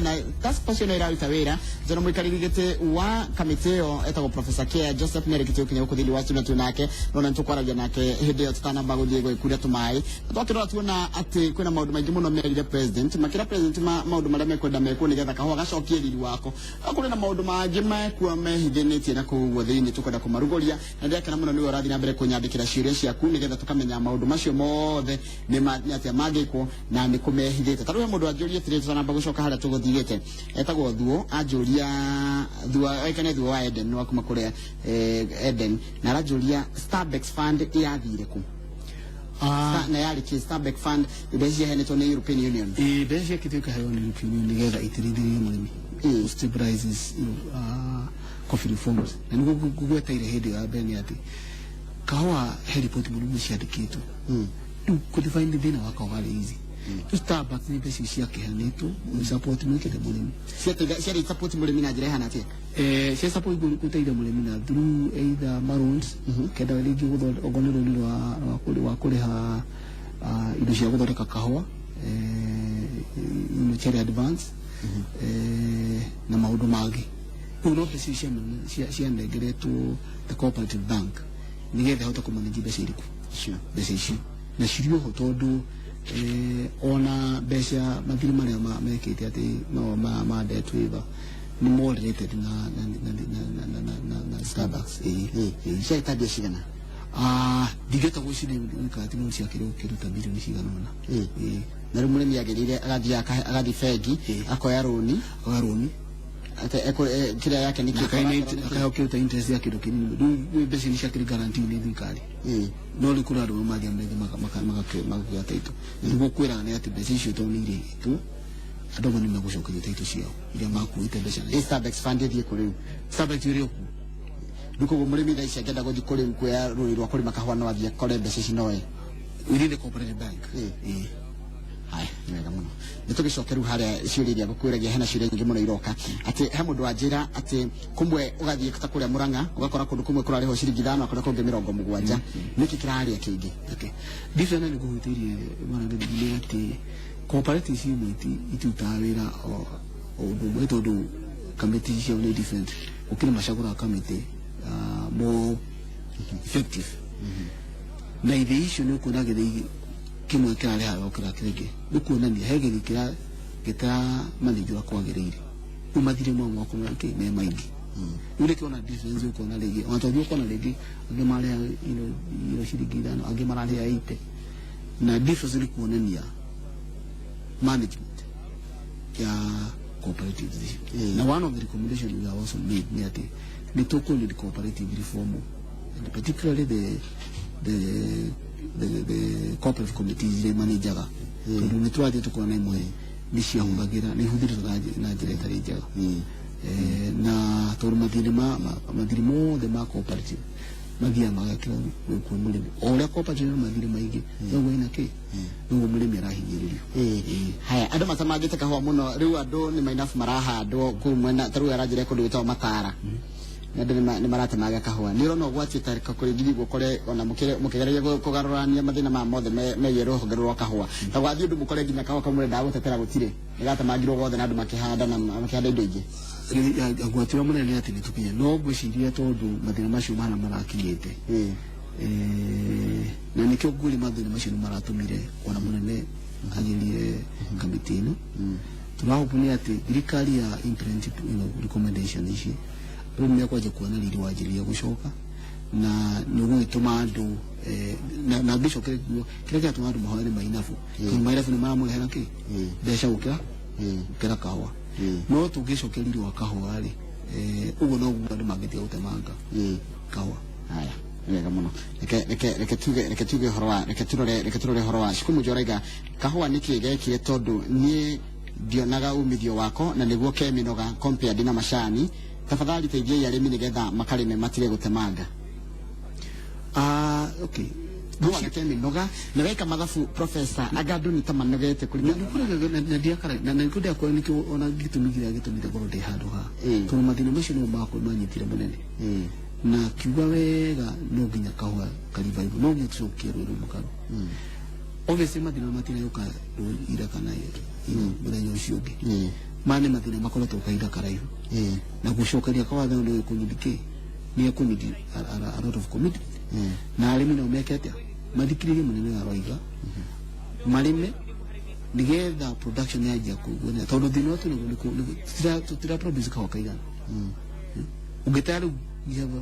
na task force no iraruta wira zono mwikarigite wa kamiteo etago Professor Kia Joseph Nerekitio kinya kuthili wa student nake nona ntukwaragia nake hinde tutana bago Diego ikuria tumai twakirora tuona ati kwina maundu maingi muno merire president makira president maundu maria mekwenda mekwo ni getha kahwa gacokie riri wako akuri na maundu mangi mekuo mehithinetie na kuguo thiini tukwenda kumarugoria na ndekana muno ni urathi na mbere kunyandikira ciuria ciaku ni getha tukamenya maundu macio mothe ni atia magikwo na ni kumehithite taruhe mundu anjurie tiri tutana bago coka haria tuguthigite etagwo thuo anjuria thuo aikane thuo wa Eden no akuma kuria Eden na rajuria Starbucks fund yathire ku na yari ki Starbucks fund ibeje heneto na European Union ibeje kiteka hayo ni European Union nigetha itirithirie murimi stabilizes coffee reforms na niguo gugweteire hindi ya mbere ati kahwa report murimi ciandikitwo ku define thina wa kahwa easy Starbucks ni besi cia kihanito ni support mwikete murimi cia support murimi na njira hana atia cia support guteithia murimi na through either loans kenda rigi ogonero wa kuriha indo cia guthondeka kahwa ino advance na maundu mangi uno besi cia ndengeretwo the cooperative bank nigetha hota kumanage besi iriku besi na cirio ho tondu ona besha mathiri maria mekete ati no ma debt waiver ni more related na Starbucks cia tabia cigana digeta gucine ukati no cia kiruta bilioni cigana na na rumure miagerire agathi fegi akoya roni kila yake ni akayo kiruta interest ya kidogo kinini du besi ni shakiri guarantee ni thikari no likura ro madia mbege maka taito ndugo kwera ne ati besi cio to nire tu adogo ni magushokeje taito cio ile makuite besi na Starbucks fund ye kuri Starbucks rio duko go muri mitha cia ngenda go thikuri mkuya ruri rwa kuri makahwa no athia kore besi cinoe within cooperative bank hai mwega muno nitugicokeru haria ciuriria gukwiragia hena ciuria nyingi muno iroka ati he mundu anjira ati kumwe ugathie kata kuria Murang'a ugakora kundu kumwe kurariho ciringi 5 akora kungi 70 niki kiraria kingi different ni guhutirie mwana ngi ati cooperative unit itutawira o metodo committee cio ni different ukiri mashagura committee more effective na ile issue ni kuna githii kimwe kirari hayo kirakirege dukuona ni hegeri kita manijwa kwagirire umathire mwa kuma ke me maingi ule kiona difference uko na legi watu uko na legi ndio mali ile shilingi 5 ange marali ya 8 na difference ni kuonania management ya cooperative na one of the recommendations we are also made ni ati ni to call the cooperative reform and particularly the cooperative committees they manage aga ndio ni twate tukona na imwe ni cia hungagira ni hudiri na njira itari njega na toru mathiri mothe ma cooperative mathia magakira ku murimi oria cooperative mathiri maingi ndio ina ki ndio murimi arahinyiririo haya andu matamagite kahwa muno riu andu ni mainafu marahandwo ku mwena taru aranjire kundu witwa Matara ndio ni marate maga kahwa niro no gwati tarika kurigiri gukore ona mukigereria kugarurania mathina ma mothe meyero hogerwa kahwa ta gwathi ndu mukore ginya kahwa kamure ndagutetera gutire nigata magiro gothe na andu makihanda na makihanda indo ingi agwatira munene ati nitukinya no gwiciria tondu mathina macio mana marakinyite na nikyo guri mathina macio maratumire ona munene agirie kamiti ino turahupunia ati thirikari ya implement recommendation ici rumia kwaje kuona riri wajiria gucoka na nugu ituma andu na gicokere kira kia tuma andu mahore mainafu mainafu ni mara muhera ki besha ukira kira kahwa no tugicokere riri wa kahwa ri ugo no andu magithia utemanga kahwa haya wega muno reke tuge horwa reke turore horwa shikumu joraiga kahwa nikige kire tondu nie ndionaga umithio wako na niguo keminoga compared na mashani tafadhali teithia arimi nigetha makarime matire gutemanga okay no anakemi noga na weka mathafu Professor agadu ni tamanogete kulingana na diakara na nikudia kwa nikio ona gitumigira goro de hado ha to mathina macio no mako manyitire munene na kiuga wega no ginya kahwa kalibai no gicokero mukaro obviously mathina matina yoka ira kana muthenya ucio ungi mane mathina makoretwo kahinda karaihu na gucokeria kwa watho ndio kunidike ni kunidi a lot of commitment na arimi no mekete mathikiririe munene wa Roiga marime nigetha production yaje kuona tondu thino tu ni tira produce kwa kaigana ungetaru we have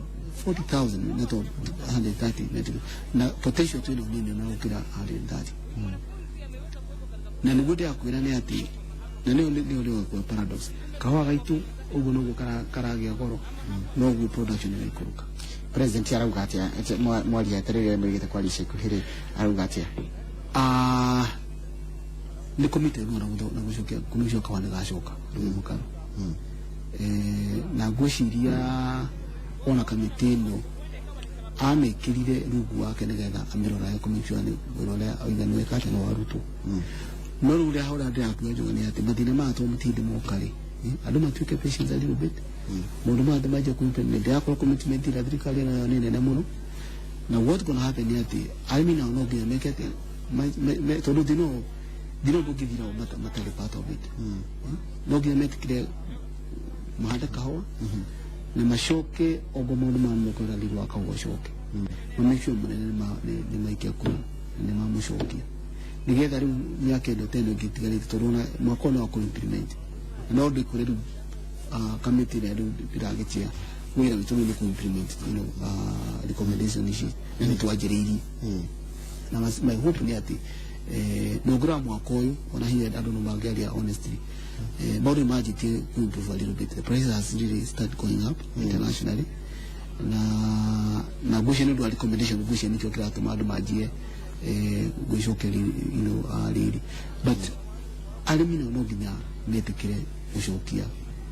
40,000 not 130 na potential tu ni nini na ukira 130 na nigude akwira ni ati na ni kwa paradox kawa gaitu ugu no karagia goro no gu production ni kuruka president arauga atia mwali aterere mwigite kwa lishe kuhire arauga atia ni committed na gucokia kumishoka wana gacoka mukaro na gwiciria ona kamitino amekirire rugu wake nigetha amirora ya komisioni gorole oigano ekate no warutu no rule hora ndia akujo ni ati mathina mato mutinde mokari andu matuike patience a little bit mundu ma maje ku implement ya ko commitment ila thirikari na nene muno na what gonna happen ni ati I mean no be make it me todo dino bugidira matari part of it no be make kile mahada kawa na mashoke ogo mundu mamoko na lirwa kawa shoke no make sure munene ni maike ku ni mamushoke nigetha riu myake ndo tendo gitigari torona mwakona wa implement no de kuredu committee na ndo biragitia wira bitumi ni implement recommendation ishi ni tuajiriri na my hope ni ati program wako uyu ona hiya ando no mangeria honestly body margin to improve a little bit. The prices has really started going up internationally na gushe ndo recommendation gushe ni kira tomado majie gushokeri really but alimino no ginya metikire gushokia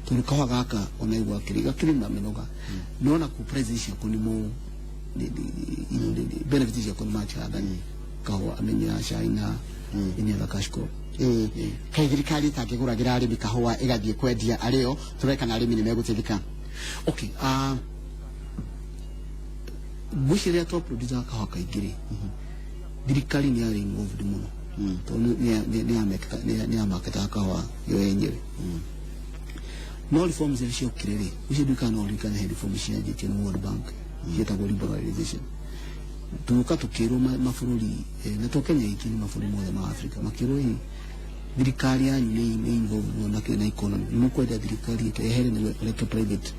turukawa gaka onaigwa kiriga kirima minoga nona ku president ko ni mo benefits ya kon match adani kawa amenya China ini la kashko kai thirikari takiguragira arimi kahua igathie kwendia ario turekana arimi ni megutithika okay bushiria top producer kahua kaigiri thirikari ni ari involved muno tonu ni amaketa kahua yo yenyewe no reforms ya shio kirere ushidukana no likana head reforms ya JT World Bank yeta go liberalization tuka tukiro mafururi na tokenya ikini mafururi moja ma Afrika makiro hii thirikari ya ni involved na economy nuko ya thirikari ehere ni like private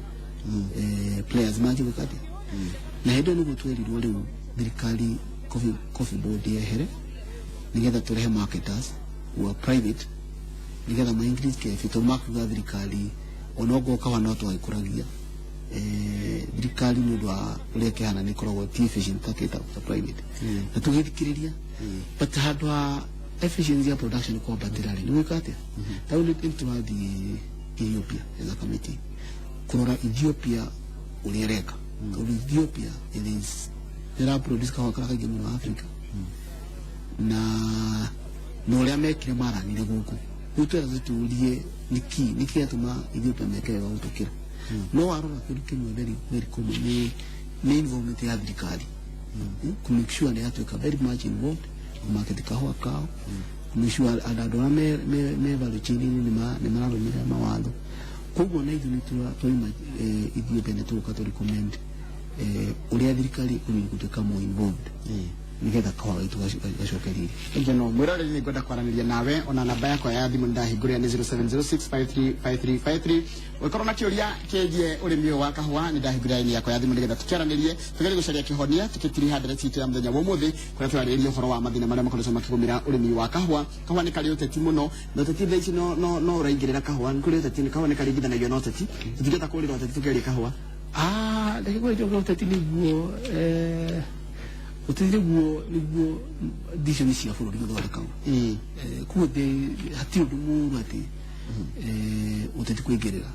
players maji wakati na hedo nuko tweli wale thirikari coffee board ehere nigetha turehe marketers wa private nigetha ma increase ke fito market ya thirikari onogo kawa no to ikuragia thirikari ni ndwa ureke hana ni koragwo efficient taketa private na tugithikiriria but hadwa efficiency ya production kwa batirali ni wikate tauni into the Ethiopia as a committee kurora Ethiopia ulireka Ethiopia is there produce kwa kaka gimu wa Africa na no le amekire mara ni guku utera zitulie niki atuma Ethiopia mekere wa utokira no arora kirukimu very common ni involvement ya thirikari to make sure they have to very much involved market kahwa kao mishwa adadora me value chini ni maralo mira mawado kubwo na iduni tuima Ethiopia ne tuka to recommend uli thirikari kuni kuteka mo involved nigetha kwa itu gashokeriri ejeno mwirore ni goda kwaraniria nawe ona namba yako ya thimu ndahiguria ni 0706535353 wekorwo na kiuria kejie urimi wa kahua ni ndahiguria ni yako ya thimu nigetha tukiaranirie tugere gucaria kihonia tukitiri handere citu ya muthenya wa muthi kuria turariria uhoro wa mathina maria makoretwo makigumira urimi wa kahua ni kari uteti muno no tutithe ici no uraingirira kahua ni kuri uteti ni kahua ni kari githanagio no uteti tutigeta kurira uteti tukiaria kahua ndakigwa ito uteti niguo utiriguo niguo decision cia bururi guthondeka kude hati undu ati uteti kwingirira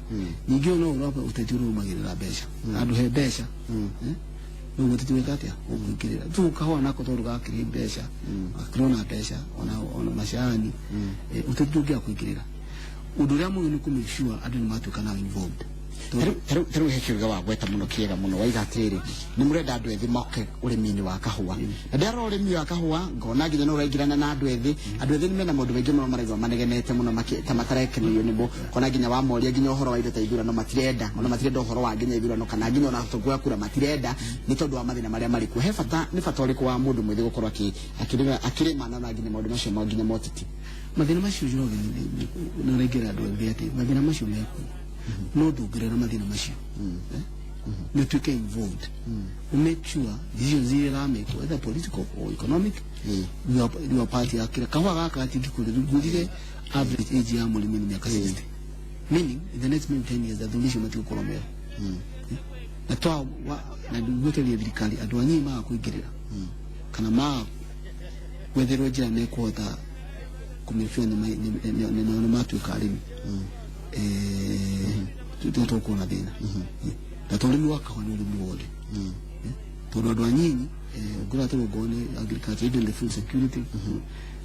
ningi no urapa uteti urumagirira besha andu he besha no uteti wekatia kwingirira tu kahwa nako toruga kiri besha akirona besha ona mashani uteti ngia kwingirira undu ria mu ni kumishua andu ni matuka na involved Teru hekiuga wa gweta muno kiega muno waiga atiriri ni murenda andu ethi moke urimi-ini wa kahua na ndero urimi wa kahua ngona nginya no uraingirana na andu ethi ni mena maundu maingi muno maraigwa manegenete muno ta matarekenio nibo kona nginya wa moria nginya uhoro wa indo ta ithurano matirenda uhoro wa nginya ithurano kana nginya ona tugwa kura matirenda ni tondu wa mathina maria mari ku he bata ni bata uriku wa mundu mwithi gukorwo akirima na nginya maundu macio ma nginya motiti mathina macio joge no uraingira andu ethi ati mathina macio meku no ndungire na mathina macio no tuke involved we make sure decisions zira make whether political or economic you are party akira kawa gaka atingi kurire average age ya mulimi ni miaka 60 meaning in the next 10 years the donation mati ukolomera na toa na ndugoteli ya thirikari andu anyi ma kuingirira kana ma wetherwo njira ne kuhota kumefia ni matuika arimi tutokuwa na thina na tolimi wakawa ni ulimi wole tondu andu anyinyi ngura turugone agriculture and food security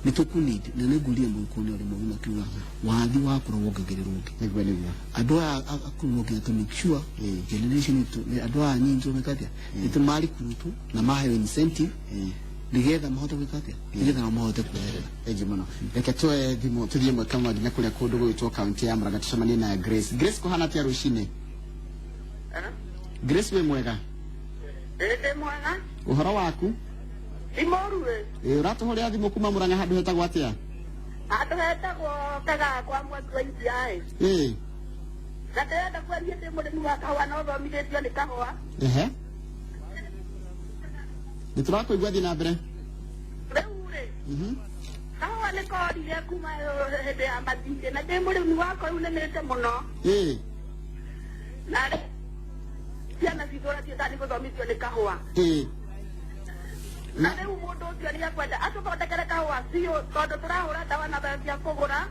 ni tukunid na negulia mwikone ore mwina kiuga wathi wakura wongegererwo ngi andu akuruge to make sure generation to andu anyinyi to mekatia ni mali kurutu na mahe incentive nigetha mahote gwikatia nigetha mahote kuerera muno reke twe thimo tuthie mwe kama nginya kuria kundu gwitwo county ya Murang'a tucemanie na Grace kuhana tia rucine Grace we mwega mwega uhoro waku imorue uratuhoria thimo kuma Murang'a handu hetagwo atia handu hetagwo kaga kwa mwatu wa India gatenda kwaria ndi murimi wa kahua no thomithitio ni kahua niturakuigua thii na mbere riu kahua ni korire kuma hindi ya mathinde na ndi murimi wakwa riu nemete muno na ciana citå ciätani gå thomithio nä kahua na rä u må ndå å cio nä akwenda atåthondekere kahua biå tondå tå rahå ra ndawa na mbeca cia kå gå ra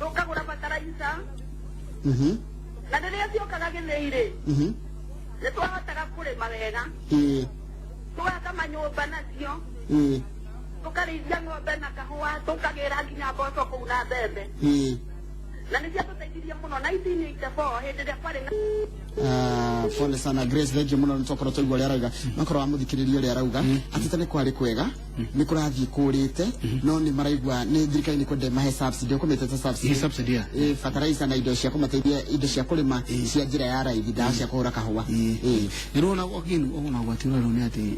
tå kagå ra bataraica na rä rä a ciokaga gä thä irä nä twahotaga kå rä ma wega tå gaka manyå mba nacio tå karä ithia ng'ombe na kahua tå kagä ra nginya mboco kå u na mbembe na nä ciatå teithirie må no 1984 hä ndä ä rä a kwarä pole sana Grace thengi muno nitokoro toigwa ria rauga makoro wa muthikiririo ria rauga atita ni kwari kwega ni kurathie kurite no ni maraigwa ni thirikari ni kwende mahe subsidy ukometete subsidy fertilizer na indo cia kumateithia indo cia kurima cia njira ya raithi da cia kuhura kahua nirona wakini ona gwatira ro ni ati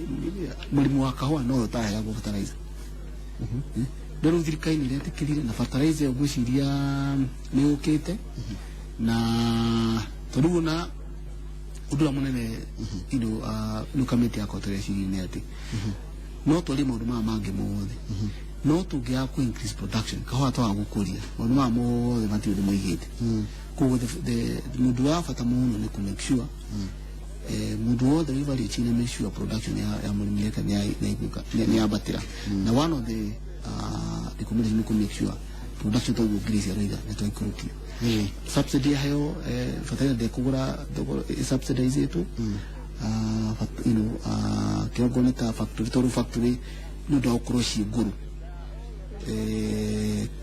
murimu wa kahua no utahe go fertilizer ndoro thirikari ni retikirire na fertilizer guciria ni ukite na turuna udura munene ino kamiti ya kotoresi ni ati no tuli maundu mangi mothe no tungia ku increase production kahua twa gukuria maundu mothe matiuri muigite kugo the mundu wa fata muno ni ku make sure mundu wothe rivalue chine make sure production ya murimi leka ni abatira na one of the recommendation ku make sure production to increase rather na to increase subsidy hayo fataya de kugura subsidize yetu kiwango nita factory no do kroshi guru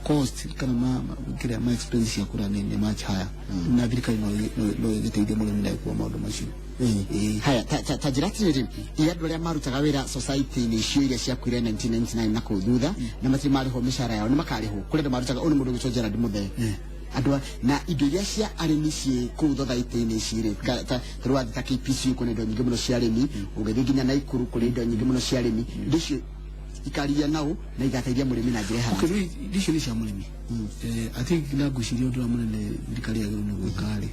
cost kana kile ma expense ya kura ni much higher na thirikari no giteithia mũrĩmi na kwa maũndũ macio haya ta jiratiri andu aria marutaga wira society ni icio iria ciakwire 1999 na kuthutha na matiri mariho mishara yao ni makarihwo kuri ndo marutaga uni mundu gicwo Gerard Muthe andu na indo iria cia arimi cie kuu thothaiti-ini ciri turwa ta KPC kuna indo nyingi muno cia arimi ugethi nginya na ikuru kuri indo nyingi muno cia arimi ndicio ikaria nao na igateithia murimi na njira hana ndicio ni cia murimi I think na guciria undu munene thirikari ya giru ni gwikari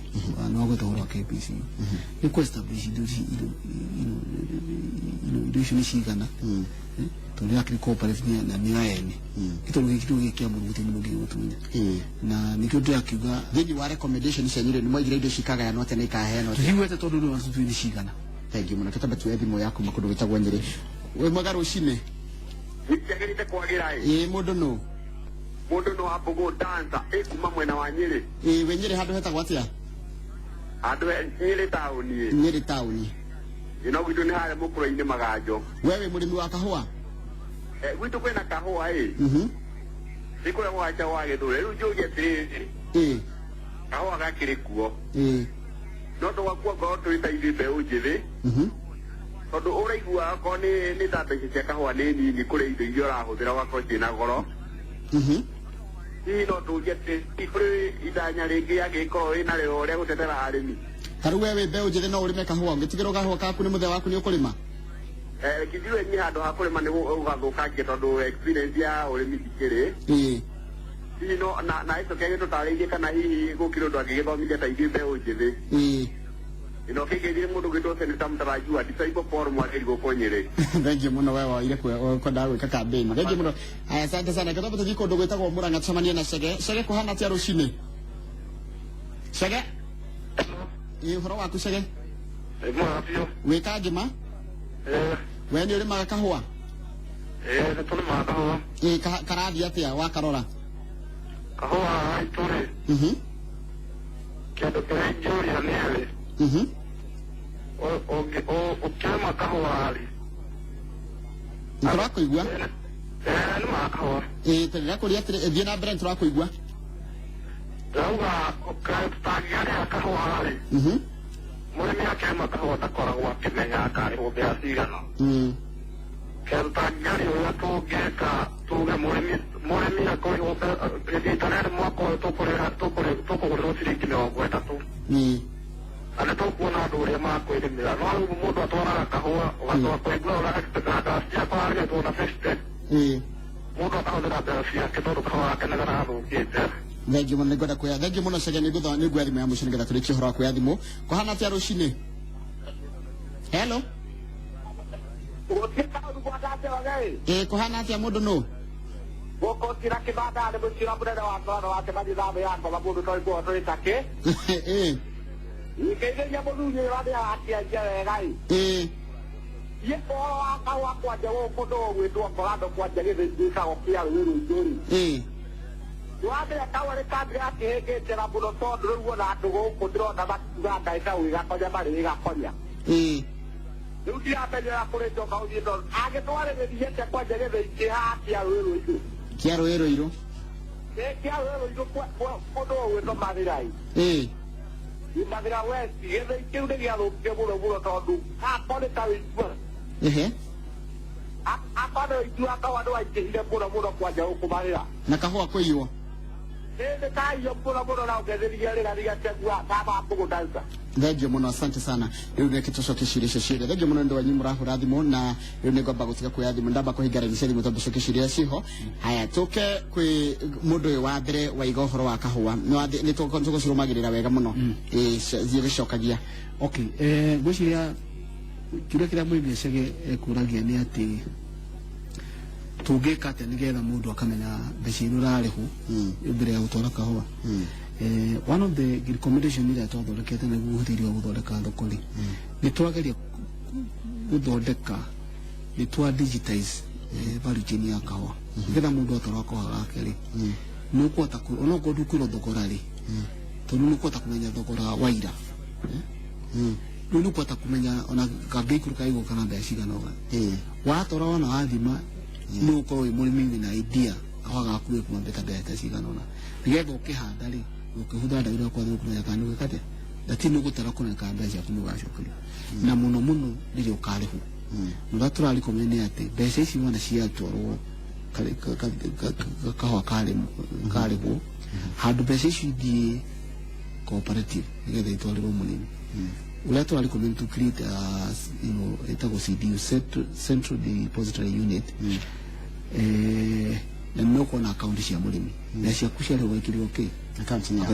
no gutahura KPC ni ku establish indo icio ni cigana tuli akiri cooperative na miaeni kitu gikia muruti muno gigutunya na nikio ndu akiuga thini wa recommendation cia nyire ni moigire indo cikaga ya note na ikaheno tuigwete tondu ndu wasutu ni cigana thank you muno tutamba tu thimo yaku makundu gitagwo nyire we mwega rucine nitiagirite kwagira mundu no abugo danza kuma mwena wa Nyeri we Nyeri handu hetagwo atia handu Nyeri tauni ino gwitu ni hare mukuro-ini Maganjo wewe murimi wa kahua gwitu kwina kahua nikuria gwacha wa githuri riu njuge atiri kahũa gakĩrĩ kuo no tũgakua ngoro twĩtaithie mbeũ njĩthĩ tondũ ũraigua akorwo nĩ ta mbeca cia kahũa nĩ nini kũrĩ indo iria ũrahũthĩra ũgakorwo ciĩna goro hihi no tũũrie atĩ kũrĩ ithanya rĩngĩ angĩkorwo wĩnarĩo ũrĩa gũtetera arĩmi. Ta rĩu we wĩ mbeũ njĩthĩ no ũrĩme kahũa ũngĩtigĩrwo kahũa kaku nĩ mũthee waku nĩ ũkũrĩma? Kĩndiũĩ niĩ handũ ha kũrĩma nĩ ũgathũkangia tondũ experience ya ũrĩmi ndikĩrĩ. Hihi no na ĩcoke gĩtũtarĩirie kana hihi gũkĩrĩ ũndũ angĩgĩthomithia ta ithuĩ mbeũ njĩthĩ. Ino kĩngĩthire mũndũ gĩtwo Senator Mũtarajua Disciple Paul Mwagĩri gũkũ Nyĩrĩ. Thank you mũno we waire kwenda gwĩka campaign. Thank you mũno. Asante sana. Kĩrĩa tũthiĩ kũndũ gwĩtagwo Mũrang'a tũcemanie na Chege. Chege kũhana atĩa rũcinĩ? Chege? Ũhoro waku Chege? Wĩka ngima? We nĩ ũrĩmaga kahũa? Nĩ tũrĩmaga kahũa. Karathiĩ atĩa wakarora? Kahũa itũrĩ. Kĩndũ kĩrĩa ingĩũria nĩ atĩ ukirima kahũa rĩ nĩtũrakũigua nĩma kahũa tũrakũria atĩrĩ thiĩ na mbere nĩtũrakũigua ndauga tũtangĩarĩa kahũa rĩ mũrĩmi akĩrĩma kahũa ndakoragwo akĩmenya akarĩhwo mbeca cigana kĩndũ tangĩarĩa ũrĩa tũngĩka tuge mũrĩmi akũrĩhwo rita rĩrĩ mwaka ũyũ tũkũgũrĩrwo ciringi 30 ana tũkuona andũ ũrĩa makwĩrĩmĩra no rĩu mũndũ atwaraga kahũa ũgacoka kũigua ũragĩtĩkanga ciakwa arĩtwo na feste mũndũ akahũthĩra mbeca ciake tondũ kahũa gake nĩ garathũkĩte. Thengiũ mũno nĩngwenda kuoya thengiũ mũno Chege nĩngũoya thimũ ya mũico nĩgetha tũrĩkie ũhoro wa kuoya thimũ. Kũhana atĩa rũcinĩ? Hello? Kũhana atĩa mũndũ nũ? Gũkũ kĩra kĩbanda nĩ mũcira mũnene wa twana wa kĩmathi thamũ ya ngoma mũndũ toĩ kuo tũrĩ takĩ. Ikĩithĩria mũthuri ũyũ arĩa akĩanjia wega ĩ. Ye ũhoro wa kahũa kwanja gũkũ ndũgwĩtwo Ngorando kwanja gĩthĩi gĩkagwo kĩa rũĩ rũitũ-rĩ. Nĩwamenya kahũa nĩ kambire gakĩhĩngĩtĩra mũno tondũ rĩu ona andũ gũkũ ndĩrona makiuga ndagĩka gũgĩgakonya marĩ gĩgakonya. Rĩu ndiramenyera kũrĩ njoka ũthiĩ tondũ angĩtwarĩrĩria atĩa kwanja gĩthĩi kĩhaha kĩa rũĩ rũirũ. Kĩa rũĩ rũirũ? Kĩa rũĩ rũirũ mũndũ ũgwĩtwo Mathĩrai. Mathĩra West gĩthĩi kĩu nĩ gĩathũkire mũno mũno tondũ akorwo nĩ ta wĩigua. Akorwo nĩ wĩigua kahũa nĩwaingĩhire mũno mũno kwanja gũkũ Mathĩra. Na kahũa kũiywo? Nĩ kaiywo mũno mũno na ũgethĩria rĩra rĩgategua kaba mũgũnda nja. Thengiũ mũno asante sana. Rĩu reke tũcoke ciũria icio ciothe. Thengiũ mũno nĩ wanyu mũrahũra thimũ na rĩu nĩngwamba gũtiga kuoya thimũ ndamba kũhinga raini cia thimũ tondũ coke ciũria ciho. Haya tũke kwĩ mũndũ ũyũ wa mbere waiga ũhoro wa kahũa nĩ tũgũcirũmagĩrĩra wega mũno gĩcokagia. Okay, ngwĩciria kĩrĩa mũrĩmi Chege ekũragia nĩ atĩ tũngĩka atĩa nĩgetha mũndũ akamenya mbeca iria ũrarĩhwo mbere ya gũtwara kahũa. One of the recommendation iria twathondekete nĩguo ũhũthĩri wa gũthondeka thoko-rĩ nĩ twageria gũthondeka nĩ twa digitize value chain ya kahũa nĩgetha mũndũ atwara kahũa gake-rĩ nĩ ũkũhota ona okorwo ndũkwĩrwo thogora-rĩ tondũ nĩ ũkũhota kũmenya thogora wa ira rĩu nĩ ũkũhota kũmenya ona kangĩikũrũ kaigwo kana mbeca cigana watwara wona wathima nĩ ũkorwo wĩ mũrĩmi wĩna idea kahũa gaku kuma mbeca cigana ũna nĩgetha ũkĩhanda-rĩ ũkĩhũthĩra ndagĩra kwa thĩ kũmenya kana nĩ gwĩka atĩa ndati nĩ ũgũtara kũmenya kana mbeca ciaku nĩ ũgacokerio na mũno mũno rĩrĩa ũkarĩhwo na ũrĩa tũrarĩkomenda nĩ atĩ mbeca ici wona ciatwarwo kahũa karĩhwo handũ mbeca ici ithiĩ cooperative nĩgetha itwarĩrwo mũrĩmi ũrĩa tũrarĩkomenda to create ĩtagwo CDU Central Depository Unit na nĩ ũkorwo na akaunti cia mũrĩmi na ciaku ciarĩhwo ikĩrĩ okay akaunti yaku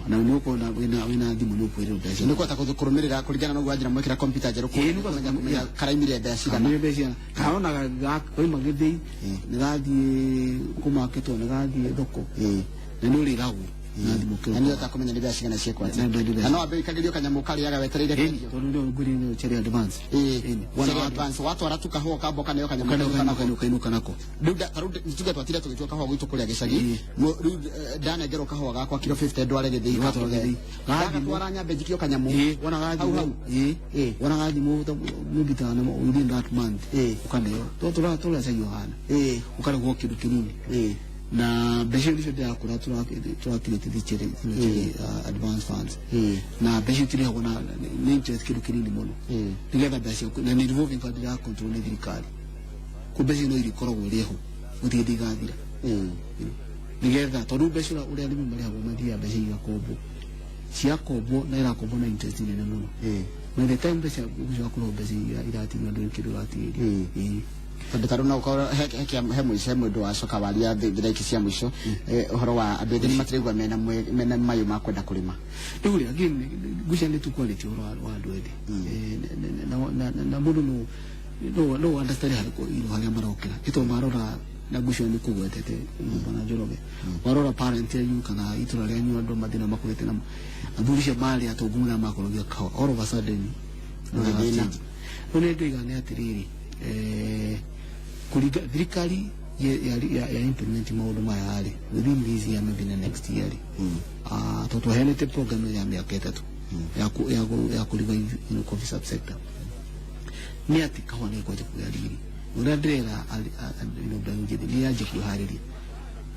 na nĩ ũkorwo wĩna thimũ nĩ ũkwĩrĩrwo mbeca nĩ ũkũhota kũrũmĩrĩra kũringana na ũguo wanjĩra mwĩkĩra kompiuta njerũ kũmenya karaimire mbeca cigana kana ona koima gĩthĩi nĩ gathiĩ kũmaketwo nĩ gathiĩ thoko na nĩ ũrĩragwo na thimũ kĩroko na nĩ ũrota kũmenya nĩ mbeca cigana ciĩkwatĩ na no ambe ikagĩrio kanyamũ karĩaga wetereire kwendio tondũ nĩ ngũrĩ cherry advance cherry advance watwara tu kahũa kamboka nayo kanyamũ kainũka nako rĩu nĩtuge twatire tũgĩtua kahũa gwitũ kũrĩa gĩcagi rĩu ndanengerwo kahũa gakwa kiro 50 ndware gĩthĩi gatwara nyambe njikio kanyamũ wona gathimũ mũndutana within that month ũkaneo tũracagio hana ũkarĩhwo kĩndũ kĩnini na beshe lisho dia kura tura create the chere advance funds na beshe tuli hakuna ni interest kidu kinini mono together beshe na ni revolving fund ya control ni dirikali ko beshe no iri koro wereho uti digadira together todu beshe la ule alimi mali habo madia beshe ya kobo sia kobo na ira kobo na interest ni mono when the time beshe ujo akuro beshe ira ati na do kidu ati Taruna ukora he mwisho mwedo wa soka walia thiraiki cia mwisho uhoro wa andu ethini matiregwa mena mayu makwenda kurima nduri again gusha ni tu quality uhoro wa andu ethi na mundu no understand hariko ilo haria marokira ito marora na gusha ni kugwetete bana Njoroge warora parent yu kana itura ria nyu andu mathina makurete na athurisha mali atoguna makorogia kawa all of a sudden no ne ndiga ne atiriri kuliga thirikari ya implement maundu maya ari within this year maybe the next year toto henete program ya miaka 3 ya kuliga coffee subsector ni ati kawa ni kwa kuyariri unadrera bangi ni aje kuhariri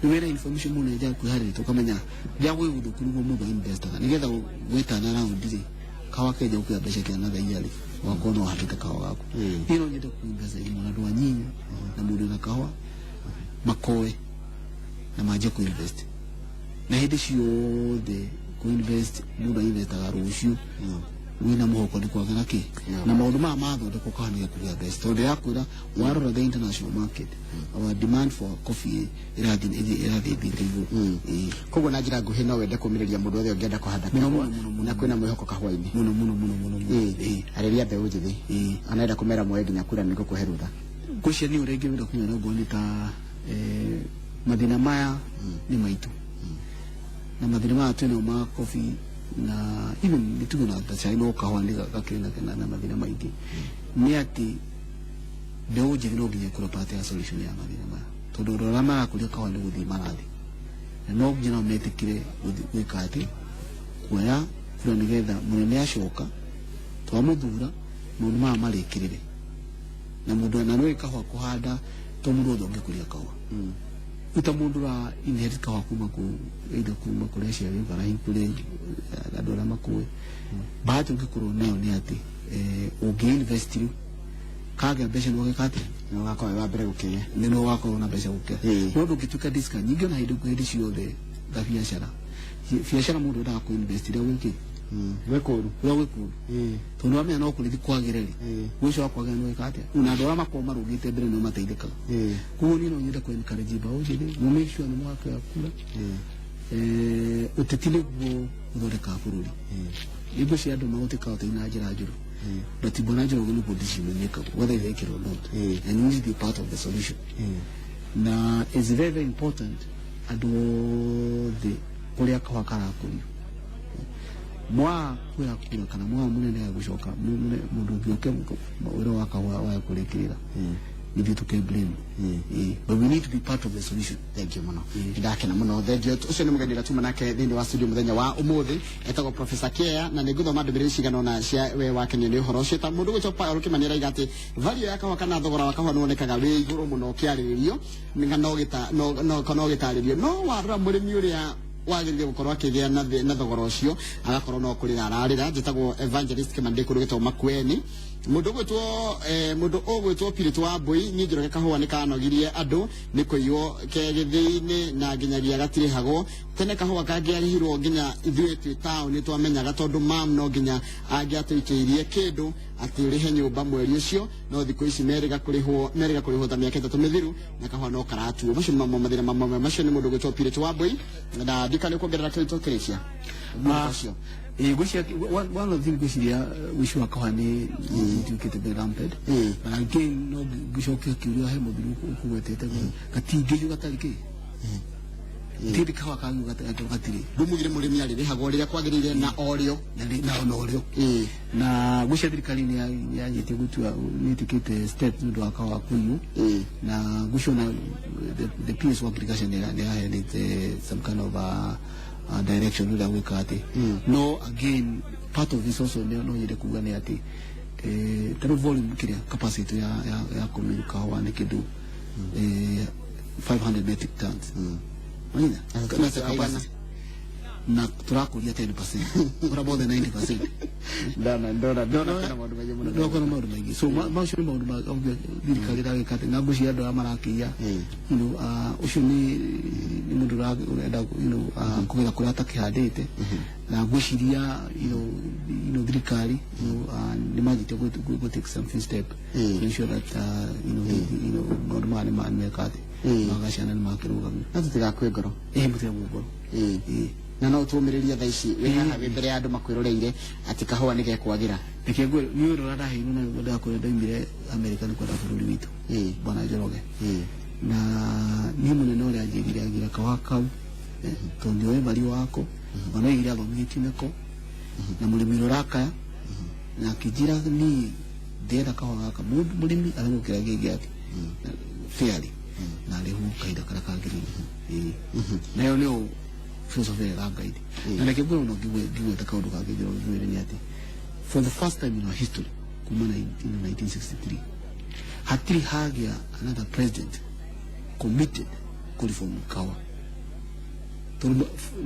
niwera information mune aje kuhariri tokamenya yawe udukuru mu investor nigetha weta na round dizi kawa keja ukya besha kana na yali wakono hafika kawa wako hilo ndio kuingaza ili mwanadu nyinyi na mudu na kawa makoe na maje ku invest na hidi shio de ku invest mudu invest agarushu wina muhoko ni kwa ganaki na maundu ma matho de kokana ya kuya best to de yakura warora the international market our demand for coffee iradi bitribu kogo na jira guhe no wende kumiriria mundu othe ongenda kuhanda na kwina mwihoko kahwaini muno areria be ujithi anaenda kumera mwe nginya kura niko kuherutha kushia ni urege wenda kunya no goni ta madina maya ni maitu na madina maya tena ma coffee na even bitugo na tachai no kahwandika kakena na madina maiti ni ati leo jivino ginya kura pate ya solution ya madina maya todo rama kulia kahwandi gudi maradi na no ginya metikire wikati kuya kura nigetha munene ashoka twamuthura mundu ma marekirire na mundu na no kahwa kuhanda to mundu othe ngikuria kahwa uta mundu ra inherit kahwa kuma ku either kuma kuresha yo kana hinkule adola makuwe baatu ngikuru nayo ni ati ugi invest kaga besha no kati no wako wa bere ukiye neno wako na besha ukiye no ukituka diska nyingi na hidu kwedi shio de da biashara mundu da ku invest da wiki wekuru tono amya no kuli kwagireri wisho wakwa gano ikate una dora makoma rugite bere no mateideka kuoni no nyida kwa encourage ba ujide no make sure no mwaka ya kula utetile go ndore ka fururi ibo shi ado mauti ka to ina jira jiro but ibona jiro go no position make up whether they care or not and you need to be part of the solution na is very, very important ado the kulia kwa kara kuli mwa kuya kuna kana mwa munene ya gushoka mundu byoke wero waka wa kurekera ni vitu ke blame but we need to be part of the solution. Thank you muno ndake na muno thendio ucio ni mugendera tuma nake thini wa studio muthenya wa umuthi etagwo Professor Kea na niguthoma ndubire cigano na cia we wake ni uhoro ucio ta mundu gucopa urukimanira igati value ya kawa kana thogora wa kawa nuonekaga wi iguru muno kiariririo ninga no gitaririo no warra murimi uria wagirire gukorwo akigea na thogora ucio agakorwo no kurira ararira njitagwo Evangelist Kimande kurugitwo Makueni mundu ogwitwo Pirito wa Mbui ni Njoroge kahua ni kanogirie andu ni kuiyo kegithiini na nginyagia gatirihagwo tene kahua kangiarihirwo nginya ithuĩ twĩ town twamenyaga tondu mam no nginya angiatwikĩirie kindu ati urihe nyumba mweri ucio no thikũ ici meriga kurihwo ta mĩaka 3 mithiru na kahua no karatuo macio mathĩna mamwe macio ni mundu ogwitwo Pirito wa Mbui na ndikane kuongerera kĩrĩto kĩrĩcia macio gushia one of the things wish wakahani tukite be ramped again no gushoke kirio he mubiru kuwetete katige gatarike tiri kawa kangu gatire dumugire murimi ari hago rira kwagirire na oryo na oryo na gushia thirikari ni yanyite gutua nitikite step ndo akawa kuyu na gushona the PS application they had some kind of direction that we got no again part of this also no yede kugane ati the volume kiria capacity ya communicate wa nekedu 500 metric tons. Maina kana na turakuria 10%. Ora more than 90%. Ndona kana maundu maingi muno. Ndona kana maundu maingi. So macio ni maundu ma thirikari ndagikate na ngucia andu amarakia. Ucio ni mundu urenda kugira kuria atakihandite na nguciria thirikari ni majite go take some few step to ensure that maundu mani mekate magacana ni makirugami na tutigakwe ngoro mutira ngoro na no tuumiriria tha ici we haha we mbere ya andu makwiroreire ati kahua ni gekwagira nikegwe ni uro radahiru na ndakore ndaimire America ni kwenda bururi witu bwana Njoroge na ni munene uria njirire agira kahua kau tondi we bali wako bana igira athomithie ko na mulimiro rakaya na kijira ni ndera kahua gaka mulimi aragukira gigi fairly na lehu kaida kara kagiri na yo leo philosophy la guide na lekebwe no giwe takaundu kagiro giwe ni ati for the first time in our history kumana in 1963 hatiri hagia another president committed to reform kawa to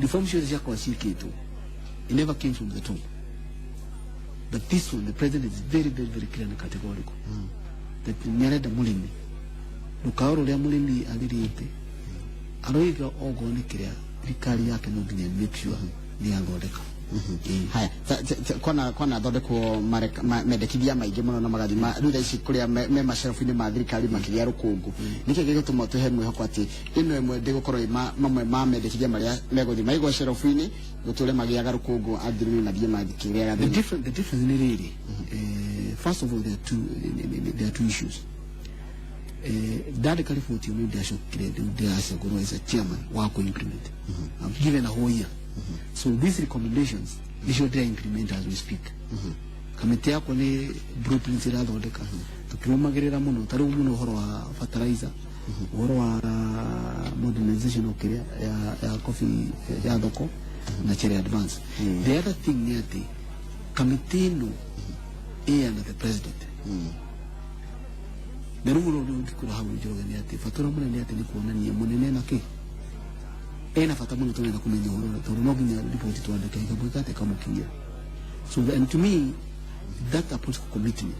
reform shows ya kwa shiriketu it never came from the top but this one the president is very clear and categorical that nyare da mulimi nukaoro ria mulimi alirite aroiga ogone kiria rikari yake no nginya make sure ni athondeka haya kona thondekwo mendekithia maingi muno na magathima rutha ici kuria me masherufu-ini ma thirikari makigia rukungu niki gigutuma tuhe mwihoko ati ino imwe ndigukorwo mamwe ma mendekithia maria meguthima igwa sherufu-ini guture magiaga rukungu athirimi mathie mathikiria the difference ni really first of all there are two issues Dad California will be a as a chairman work implement. I've given a whole year. So these recommendations they should implement as we speak. Kamite yako ni blueprint ira thondeka. Tukiumagerera muno taru muno horo wa fertilizer, horo wa modernization okiria ya coffee ya thoko na chere advance. The other thing ni ati kamite no under the president. Nerumuro ndikura hawo Njoroge ni ati fatura munene ati ni kuonania munene na ki ena fata muno tunenda kumenya horo to no ginya report to andika ikabwika te kamukia. So and to me that a political commitment,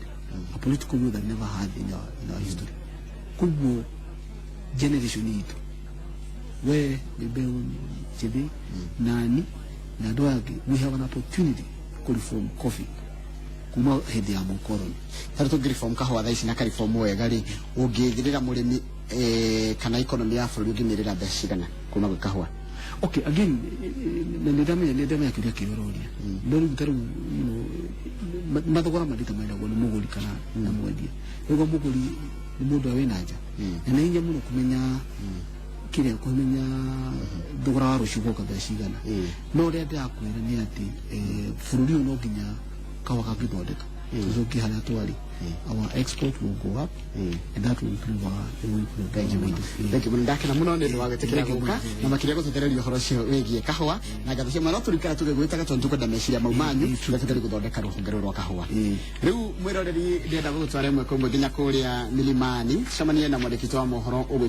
a political will that never had in our history. Kubo generation yetu we bebe chebe nani na doage we have an opportunity to reform coffee kuma hedi ya mukoroni tatu reform kahwa tha ici na reform wega ri ungigirira murimi kana economy ya bũrũri ũngĩmĩrĩra mbeca cigana kuma gwĩ kahua. Okay, again nĩndamenya kĩrĩa kĩororia no rĩu tarĩu mathogora mandĩta maendagwo nĩ mũgũri kana na mwendia rĩu mũgũri nĩ mũndũ wĩna nja na nĩ hinya mũno kũmenya kĩrĩa kũmenya thogora wa rũciũ gũka mbeca cigana no ũrĩa ndĩrakwĩra nĩ atĩ bũrũri ũyũ no nginya kahua kangĩthondeka tucokie harĩa twarĩ. Our export will go up and that will improve our engagement. Thank you ndakena muno nĩ ndũ wa gũtĩkĩra gũka na makĩria gũtethereria ũhoro ũcio wĩgiĩ kahua na ngatho cia mwena tũrikara tũgĩgwĩtaga tondũ tũkwenda meciria mau manyu tũgĩtũtari gũthondeka rũhonge rũrũ rwa kahua. Rĩu mwĩroreri ndĩrenda gũgũtwara ĩmwe kwa ĩmwe nginya kũrĩa milimani tucemanie na mwandĩki wa mohoro